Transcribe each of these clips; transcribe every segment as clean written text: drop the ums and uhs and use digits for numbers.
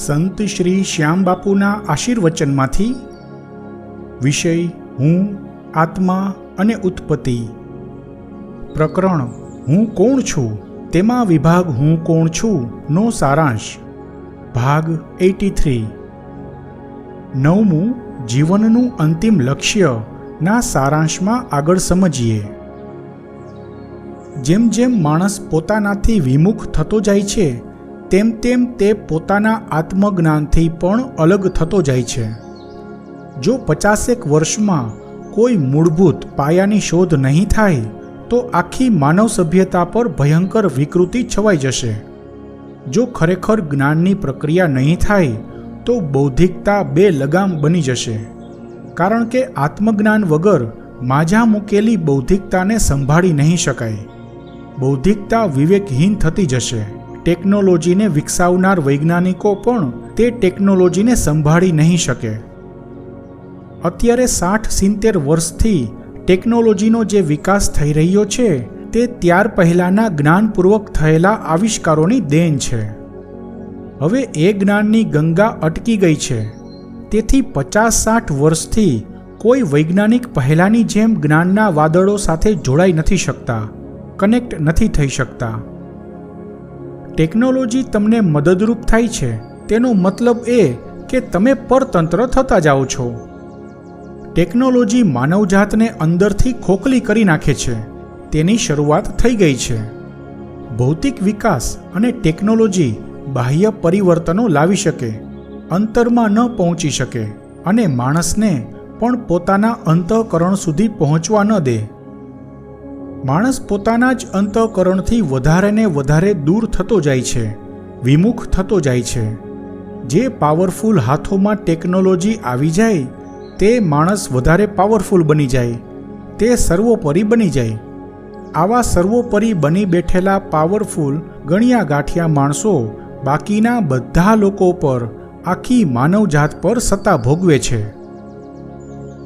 સંત શ્રી શ્યામબાપુના આશીર્વચનમાંથી વિષય હું, આત્મા અને ઉત્પત્તિ. પ્રકરણ હું કોણ છું તેમાં વિભાગ હું કોણ છું નો સારાંશ. ભાગ 83. 9મું જીવનનું અંતિમ લક્ષ્ય ના સારાંશમાં આગળ સમજીએ. જેમ જેમ માણસ પોતાનાથી વિમુખ થતો જાય છે તેમ તેમ તે પોતાના આત્મજ્ઞાનથી પણ અલગ થતો જાય છે. જો 50 વર્ષમાં કોઈ મૂળભૂત પાયાની શોધ નહીં થાય તો આખી માનવ સભ્યતા પર ભયંકર વિકૃતિ છવાઈ જશે. જો ખરેખર જ્ઞાનની પ્રક્રિયા નહીં થાય તો બૌદ્ધિકતા બે લગામ બની જશે. કારણ કે આત્મજ્ઞાન વગર માજા મૂકેલી બૌદ્ધિકતાને સંભાળી નહીં શકાય. બૌદ્ધિકતા વિવેકહીન થતી જશે. ટેકનોલોજીને વિકસાવનાર વૈજ્ઞાનિકો પણ તે ટેકનોલોજીને સંભાળી નહીં શકે. અત્યારે 60-70 વર્ષથી ટેકનોલોજીનો જે વિકાસ થઈ રહ્યો છે તે ત્યાર પહેલાંના જ્ઞાનપૂર્વક થયેલા આવિષ્કારોની દેન છે. હવે એ જ્ઞાનની ગંગા અટકી ગઈ છે. તેથી 50-60 વર્ષથી કોઈ વૈજ્ઞાનિક પહેલાંની જેમ જ્ઞાનના વાદળો સાથે જોડાઈ નથી શકતા, કનેક્ટ નથી થઈ શકતા. ટેકનોલોજી તમને મદદરૂપ થાય છે તેનો મતલબ એ કે તમે પરતંત્ર થતા જાઓ છો. ટેકનોલોજી માનવજાતને અંદરથી ખોખલી કરી નાખે છે તેની શરૂઆત થઈ ગઈ છે. ભૌતિક વિકાસ અને ટેકનોલોજી બાહ્ય પરિવર્તનો લાવી શકે, અંતરમાં ન પહોંચી શકે અને માણસને પણ પોતાના અંતઃકરણ સુધી પહોંચવા ન દે. માણસ પોતાના જ અંતઃકરણથી વધારે ને વધારે દૂર થતો જાય છે, વિમુખ થતો જાય છે. જે પાવરફુલ હાથોમાં ટેકનોલોજી આવી જાય તે માણસ વધારે પાવરફુલ બની જાય, તે સર્વોપરી બની જાય. આવા સર્વોપરી બની બેઠેલા પાવરફુલ ગણ્યા ગાંઠિયા માણસો બાકીના બધા લોકો પર, આખી માનવજાત પર સત્તા ભોગવે છે.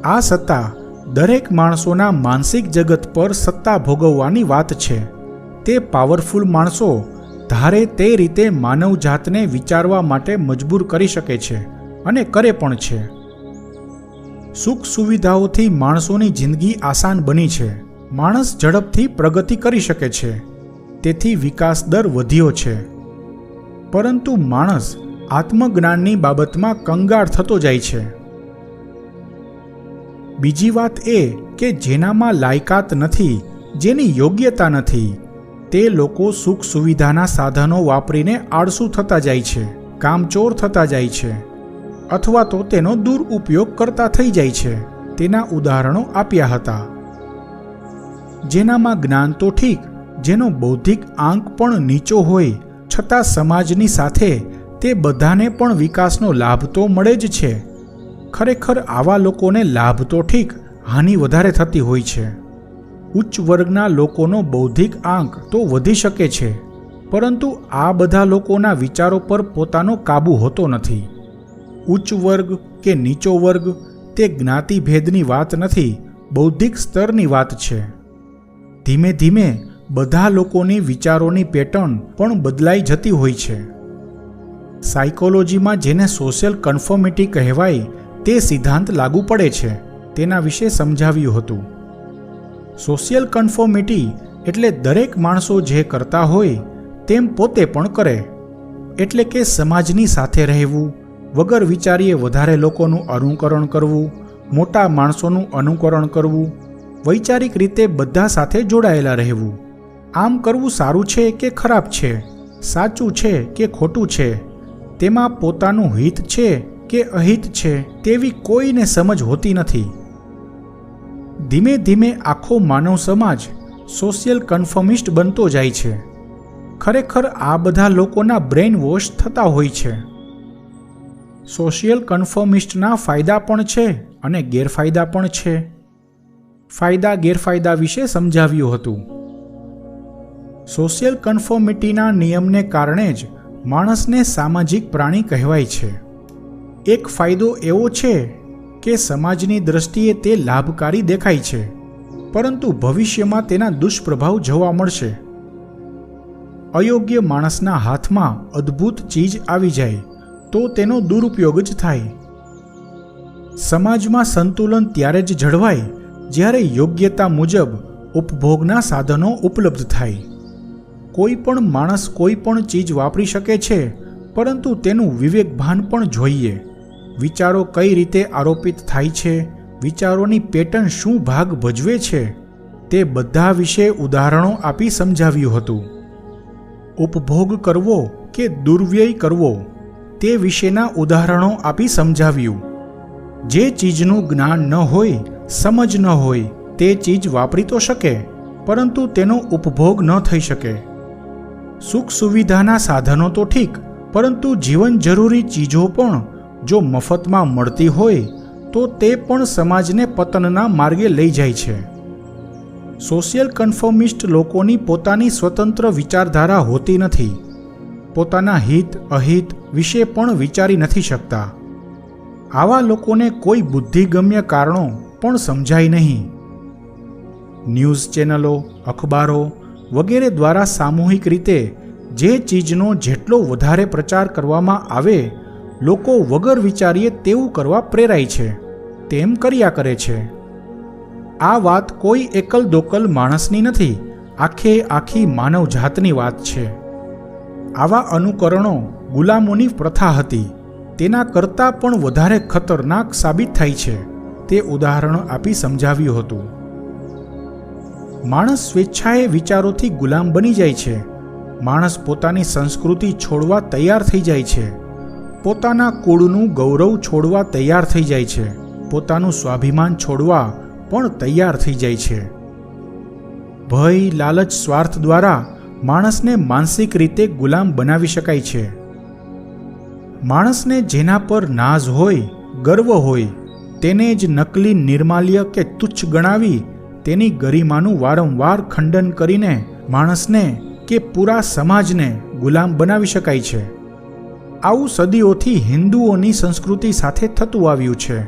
આ સત્તા દરેક માણસોના માનસિક જગત પર સત્તા ભોગવવાની વાત છે. તે પાવરફુલ માણસો ધારે તે રીતે માનવજાતને વિચારવા માટે મજબૂર કરી શકે છે અને કરે પણ છે. સુખ સુવિધાઓથી માણસોની જિંદગી આસાન બની છે. માણસ ઝડપથી પ્રગતિ કરી શકે છે, તેથી વિકાસ દર વધ્યો છે. પરંતુ માણસ આત્મજ્ઞાનની બાબતમાં કંગાળ થતો જાય છે. બીજી વાત એ કે જેનામાં લાયકાત નથી, જેની યોગ્યતા નથી, તે લોકો સુખ સુવિધાના સાધનો વાપરીને આળસુ થતા જાય છે, કામચોર થતા જાય છે, અથવા તો તેનો દુરુપયોગ કરતા થઈ જાય છે. તેના ઉદાહરણો આપ્યા હતા. જેનામાં જ્ઞાન તો ઠીક, જેનો બૌદ્ધિક આંક પણ નીચો હોય છતાં સમાજની સાથે તે બધાને પણ વિકાસનો લાભ તો મળે જ છે. ખરેખર આવા લોકોને લાભ તો ઠીક, હાનિ વધારે થતી હોય છે. ઉચ્ચ વર્ગના લોકોનો બૌદ્ધિક આંક તો વધી શકે છે, પરંતુ આ બધા લોકોના વિચારો પર પોતાનો કાબૂ હોતો નથી. ઉચ્ચ વર્ગ કે નીચો વર્ગ તે જ્ઞાતિભેદની વાત નથી, બૌદ્ધિક સ્તરની વાત છે. ધીમે ધીમે બધા લોકોની વિચારોની પેટર્ન પણ બદલાઈ જતી હોય છે. સાયકોલોજીમાં જેને સોશિયલ કન્ફર્મિટી કહેવાય તે સિદ્ધાંત લાગુ પડે છે. તેના વિશે સમજાવ્યું હતું. સોશિયલ કન્ફર્મિટી એટલે દરેક માણસો જે કરતા હોય તેમ પોતે પણ કરે. એટલે કે સમાજની સાથે રહેવું, વગર વિચારીએ વધારે લોકોનું અનુકરણ કરવું, મોટા માણસોનું અનુકરણ કરવું, વૈચારિક રીતે બધા સાથે જોડાયેલા રહેવું. આમ કરવું સારું છે કે ખરાબ છે, સાચું છે કે ખોટું છે, તેમાં પોતાનું હિત છે કે અહિત છે તેવી કોઈને સમજ હોતી નથી. ધીમે ધીમે આખો માનવ સમાજ સોશિયલ કન્ફર્મિસ્ટ બનતો જાય છે. ખરેખર આ બધા લોકોના બ્રેઇન વોશ થતા હોય છે. સોશિયલ કન્ફર્મિસ્ટના ફાયદા પણ છે અને ગેરફાયદા પણ છે. ફાયદા ગેરફાયદા વિશે સમજાવ્યું હતું. સોશિયલ કન્ફર્મિટીના નિયમને કારણે જ માણસને સામાજિક પ્રાણી કહેવાય છે. એક ફાયદો એવો છે કે સમાજની દ્રષ્ટિએ તે લાભકારી દેખાય છે, પરંતુ ભવિષ્યમાં તેના દુષ્પ્રભાવ જોવા મળશે. અયોગ્ય માણસના હાથમાં અદ્ભુત ચીજ આવી જાય તો તેનો દુરુપયોગ જ થાય. સમાજમાં સંતુલન ત્યારે જ જળવાય જ્યારે યોગ્યતા મુજબ ઉપભોગના સાધનો ઉપલબ્ધ થાય. કોઈ પણ માણસ કોઈ પણ ચીજ વાપરી શકે છે, પરંતુ તેનું વિવેકભાન પણ જોઈએ. વિચારો કઈ રીતે આરોપિત થાય છે, વિચારોની પેટર્ન શું ભાગ ભજવે છે, તે બધા વિશે ઉદાહરણો આપી સમજાવ્યું હતું. ઉપભોગ કરવો કે દુર્વ્યય કરવો તે વિશેના ઉદાહરણો આપી સમજાવ્યું. જે ચીજનું જ્ઞાન ન હોય, સમજ ન હોય, તે ચીજ વાપરી તો શકે, પરંતુ તેનો ઉપભોગ ન થઈ શકે. સુખ સુવિધાના સાધનો તો ઠીક, પરંતુ જીવન જરૂરી ચીજો પણ જો મફતમાં મળતી હોય તો તે પણ સમાજને પતનના માર્ગે લઈ જાય છે. સોશિયલ કન્ફર્મિસ્ટ લોકોની પોતાની સ્વતંત્ર વિચારધારા હોતી નથી. પોતાના હિત અહિત વિશે પણ વિચારી નથી શકતા. આવા લોકોને કોઈ બુદ્ધિગમ્ય કારણો પણ સમજાય નહીં. ન્યૂઝ ચેનલો, અખબારો વગેરે દ્વારા સામૂહિક રીતે જે ચીજનો જેટલો વધારે પ્રચાર કરવામાં આવે, લોકો વગર વિચારીએ તેવું કરવા પ્રેરાય છે, તેમ કર્યા કરે છે. આ વાત કોઈ એકલ દોકલ માણસની નથી, આખે આખી માનવ જાતની વાત છે. આવા અનુકરણો ગુલામોની પ્રથા હતી, તેના કરતાં પણ વધારે ખતરનાક સાબિત થાય છે, તે ઉદાહરણ આપી સમજાવ્યું હતું. માણસ સ્વેચ્છાએ વિચારોથી ગુલામ બની જાય છે. માણસ પોતાની સંસ્કૃતિ છોડવા તૈયાર થઈ જાય છે. પોતાના કુળનું ગૌરવ છોડવા તૈયાર થઈ જાય છે. પોતાનું સ્વાભિમાન છોડવા પણ તૈયાર થઈ જાય છે. ભય, લાલચ, સ્વાર્થ દ્વારા માણસને માનસિક રીતે ગુલામ બનાવી શકાય છે. માણસને જેના પર નાઝ હોય, ગર્વ હોય, તેને જ નકલી, નિર્માલ્ય કે તુચ્છ ગણાવી તેની ગરિમાનું વારંવાર ખંડન કરીને માણસને કે પૂરા સમાજને ગુલામ બનાવી શકાય છે. આવું સદીઓથી હિન્દુઓની સંસ્કૃતિ સાથે થતું આવ્યું છે.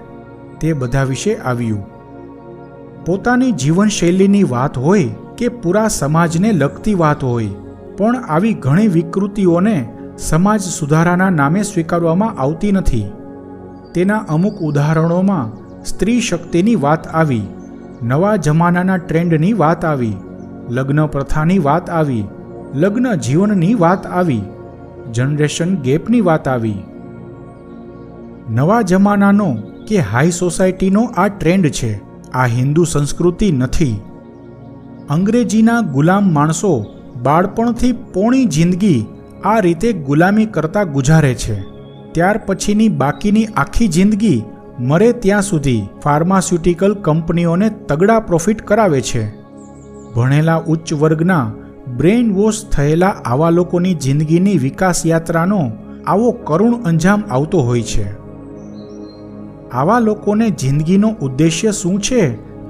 તે બધા વિશે આવ્યું. પોતાની જીવનશૈલીની વાત હોય કે પૂરા સમાજને લગતી વાત હોય, પણ આવી ઘણી વિકૃતિઓને સમાજ સુધારાના નામે સ્વીકારવામાં આવતી નથી. તેના અમુક ઉદાહરણોમાં સ્ત્રી શક્તિની વાત આવી, નવા જમાનાના ટ્રેન્ડની વાત આવી, લગ્ન પ્રથાની વાત આવી, લગ્ન જીવનની વાત આવી, જનરેશન ગેપની વાત આવી. નવા જમાનાનો કે હાઈ સોસાયટીનો આ ટ્રેન્ડ છે, આ હિન્દુ સંસ્કૃતિ નથી. અંગ્રેજીના ગુલામ માણસો બાળપણથી પોણી જિંદગી આ રીતે ગુલામી કરતા ગુજારે છે. ત્યાર પછીની બાકીની આખી જિંદગી મરે ત્યાં સુધી ફાર્માસ્યુટિકલ કંપનીઓને તગડા પ્રોફિટ કરાવે છે. ભણેલા ઉચ્ચ વર્ગના બ્રેઇન વોશ થયેલા આવા લોકોની જિંદગીની વિકાસ યાત્રાનો આવો કરુણ અંજામ આવતો હોય છે. આવા લોકોને જિંદગીનો ઉદ્દેશ્ય શું છે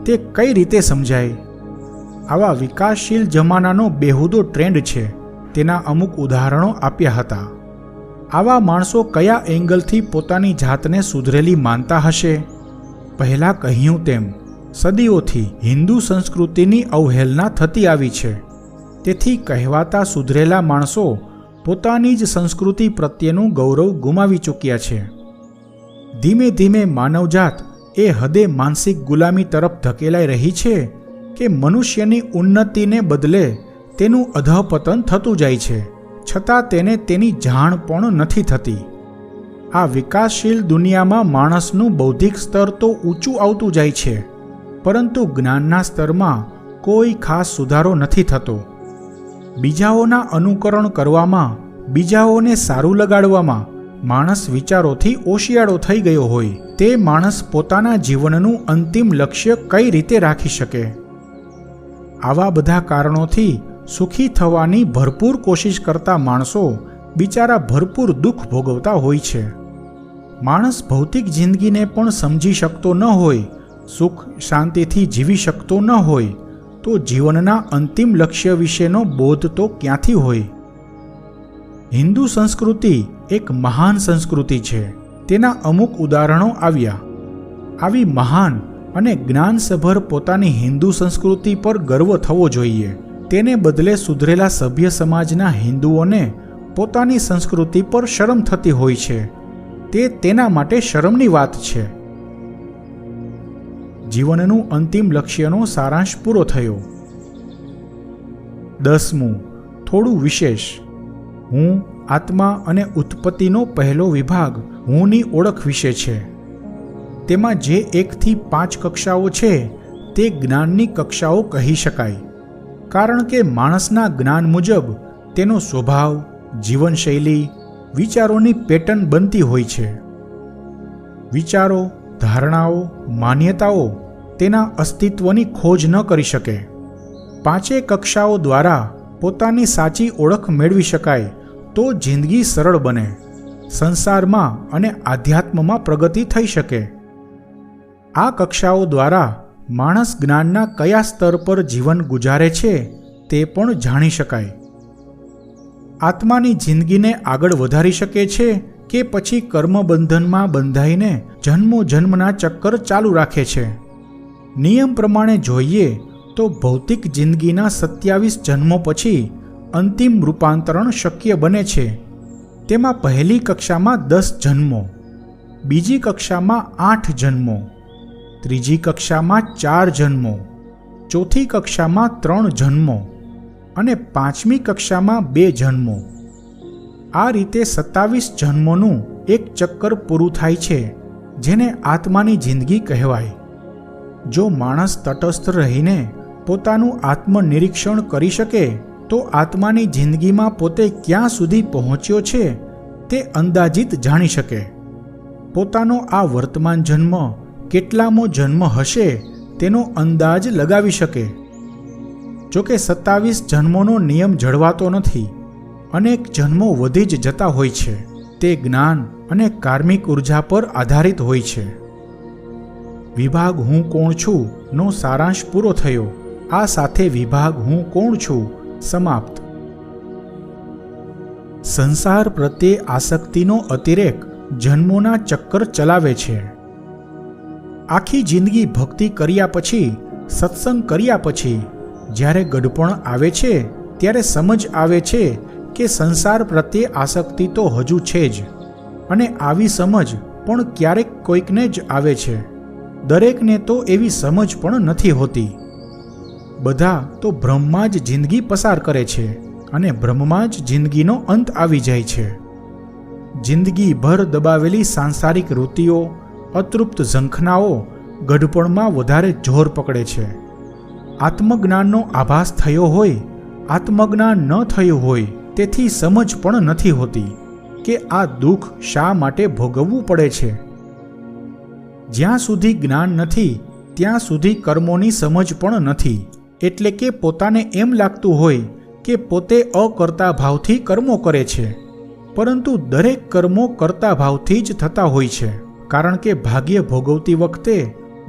તે કઈ રીતે સમજાય? આવા વિકાસશીલ જમાનાનો બેહુદો ટ્રેન્ડ છે, તેના અમુક ઉદાહરણો આપ્યા હતા. આવા માણસો કયા એંગલથી પોતાની જાતને સુધરેલી માનતા હશે? પહેલાં કહ્યું તેમ સદીઓથી હિન્દુ સંસ્કૃતિની અવહેલના થતી આવી છે. તેથી કહેવાતા સુધરેલા માણસો પોતાની જ સંસ્કૃતિ પ્રત્યેનું ગૌરવ ગુમાવી ચૂક્યા છે. ધીમે ધીમે માનવજાત એ હદે માનસિક ગુલામી તરફ ધકેલાઈ રહી છે કે મનુષ્યની ઉન્નતિને બદલે તેનું અધઃપતન થતું જાય છે, છતાં તેને તેની જાણ પણ નથી થતી. આ વિકાસશીલ દુનિયામાં માણસનું બૌદ્ધિક સ્તર તો ઊંચું આવતું જાય છે, પરંતુ જ્ઞાનના સ્તરમાં કોઈ ખાસ સુધારો નથી થતો. બીજાઓના અનુકરણ કરવામાં, બીજાઓને સારું લગાડવામાં માણસ વિચારોથી ઓશિયાળો થઈ ગયો હોય, તે માણસ પોતાના જીવનનું અંતિમ લક્ષ્ય કઈ રીતે રાખી શકે? આવા બધા કારણોથી સુખી થવાની ભરપૂર કોશિશ કરતા માણસો બિચારા ભરપૂર દુઃખ ભોગવતા હોય છે. માણસ ભૌતિક જિંદગીને પણ સમજી શકતો ન હોય, સુખ શાંતિથી જીવી શકતો ન હોય, તો જીવનના અંતિમ લક્ષ્ય વિશેનો બોધ તો ક્યાંથી હોય? હિન્દુ સંસ્કૃતિ એક મહાન સંસ્કૃતિ છે. તેના અમુક ઉદાહરણો આવ્યા. આવી મહાન અને જ્ઞાનસભર પોતાની હિન્દુ સંસ્કૃતિ પર ગર્વ થવો જોઈએ. તેને બદલે સુધરેલા સભ્ય સમાજના હિન્દુઓને પોતાની સંસ્કૃતિ પર શરમ થતી હોય છે તે તેના માટે શરમની વાત છે. જીવનનું અંતિમ લક્ષ્યનો સારાંશ પૂરો થયો. 10મું, થોડું વિશેષ. હું, આત્મા અને ઉત્પત્તિનો પહેલો વિભાગ હુંની ઓળખ વિશે છે. તેમાં જે 1 થી 5 કક્ષાઓ છે તે જ્ઞાનની કક્ષાઓ કહી શકાય, કારણ કે માણસના જ્ઞાન મુજબ તેનો સ્વભાવ, જીવનશૈલી, વિચારોની પેટર્ન બનતી હોય છે. વિચારો, ધારણાઓ, માન્યતાઓ તેના અસ્તિત્વની ખોજ ન કરી શકે. 5 કક્ષાઓ દ્વારા પોતાની સાચી ઓળખ મેળવી શકાય તો જિંદગી સરળ બને, સંસારમાં અને આધ્યાત્મમાં પ્રગતિ થઈ શકે. આ કક્ષાઓ દ્વારા માણસ જ્ઞાનના કયા સ્તર પર જીવન ગુજારે છે તે પણ જાણી શકાય. આત્માની જિંદગીને આગળ વધારી શકે છે કે પછી કર્મબંધનમાં બંધાઈને જન્મોજન્મના ચક્કર ચાલુ રાખે છે. નિયમ પ્રમાણે જોઈએ તો ભૌતિક જિંદગીના 27 જન્મો પછી અંતિમ રૂપાંતરણ શક્ય બને છે. તેમાં પહેલી કક્ષામાં 10 જન્મો, બીજી કક્ષામાં 8 જન્મો, ત્રીજી કક્ષામાં 4 જન્મો, ચોથી કક્ષામાં 3 જન્મો અને 5મી કક્ષામાં 2 જન્મો. આ રીતે 27 જન્મોનું એક ચક્કર પૂરું થાય છે, જેને આત્માની જિંદગી કહેવાય. જો માણસ તટસ્થ રહીને પોતાનું આત્મનિરીક્ષણ કરી શકે તો આત્માની જિંદગીમાં પોતે ક્યાં સુધી પહોંચ્યો છે તે અંદાજિત જાણી શકે. પોતાનો આ વર્તમાન જન્મ કેટલામો જન્મ હશે તેનો અંદાજ લગાવી શકે. જોકે 27 જન્મોનો નિયમ જળવાતો નથી. અનેક જન્મો વધી જ જતા હોય છે. તે જ્ઞાન અને કાર્મિક ઉર્જા પર આધારિત હોય છે. વિભાગ હું કોણ છું નો સારાંશ પૂરો થયો. આ સાથે વિભાગ હું કોણ છું સમાપ્ત. સંસાર પ્રત્યે આસક્તિનો અતિરેક જન્મોના ચક્કર ચલાવે છે. આખી જિંદગી ભક્તિ કર્યા પછી, સત્સંગ કર્યા પછી જ્યારે ગડપણ આવે છે ત્યારે સમજ આવે છે કે સંસાર પ્રત્યે આસક્તિ તો હજુ છે જ, અને આવી સમજ પણ ક્યારેક કોઈકને જ આવે છે. દરેકને તો એવી સમજ પણ નથી હોતી. બધા તો ભ્રમમાં જ જિંદગી પસાર કરે છે અને ભ્રમમાં જ જિંદગીનો અંત આવી જાય છે. જિંદગી ભર દબાવેલી સાંસારિક વૃત્તિઓ, અતૃપ્ત ઝંખનાઓ ગઢપણમાં વધારે જોર પકડે છે. આત્મજ્ઞાનનો આભાસ થયો હોય, આત્મજ્ઞાન ન થયું હોય તેથી સમજ પણ નથી હોતી કે આ દુઃખ શા માટે ભોગવવું પડે છે. જ્યાં સુધી જ્ઞાન નથી ત્યાં સુધી કર્મોની સમજ પણ નથી. એટલે કે પોતાને એમ લાગતું હોય કે પોતે અકર્તા ભાવથી કર્મો કરે છે, પરંતુ દરેક કર્મો કર્તા ભાવથી જ થતા હોય છે. કારણ કે ભાગ્ય ભોગવતી વખતે,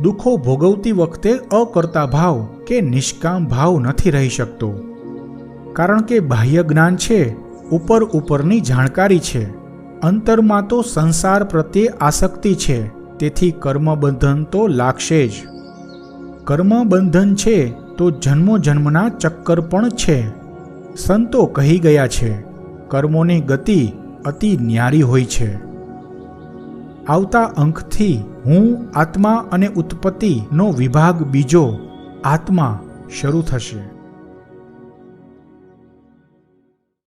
દુઃખો ભોગવતી વખતે અકર્તા ભાવ કે નિષ્કામ ભાવ નથી રહી શકતો. કારણ કે બાહ્ય જ્ઞાન છે, ઉપર ઉપરની જાણકારી છે, અંતરમાં તો સંસાર પ્રત્યે આસક્તિ છે. તેથી કર્મબંધન તો લાગશે જ. કર્મબંધન છે તો જન્મો જન્મના ચક્કર પણ છે. સંતો કહી ગયા છે, કર્મોની ગતિ અતિ ન્યારી હોય છે. આવતા અંકથી હું, આત્મા અને ઉત્પત્તિનો વિભાગ બીજો, આત્મા શરૂ થશે.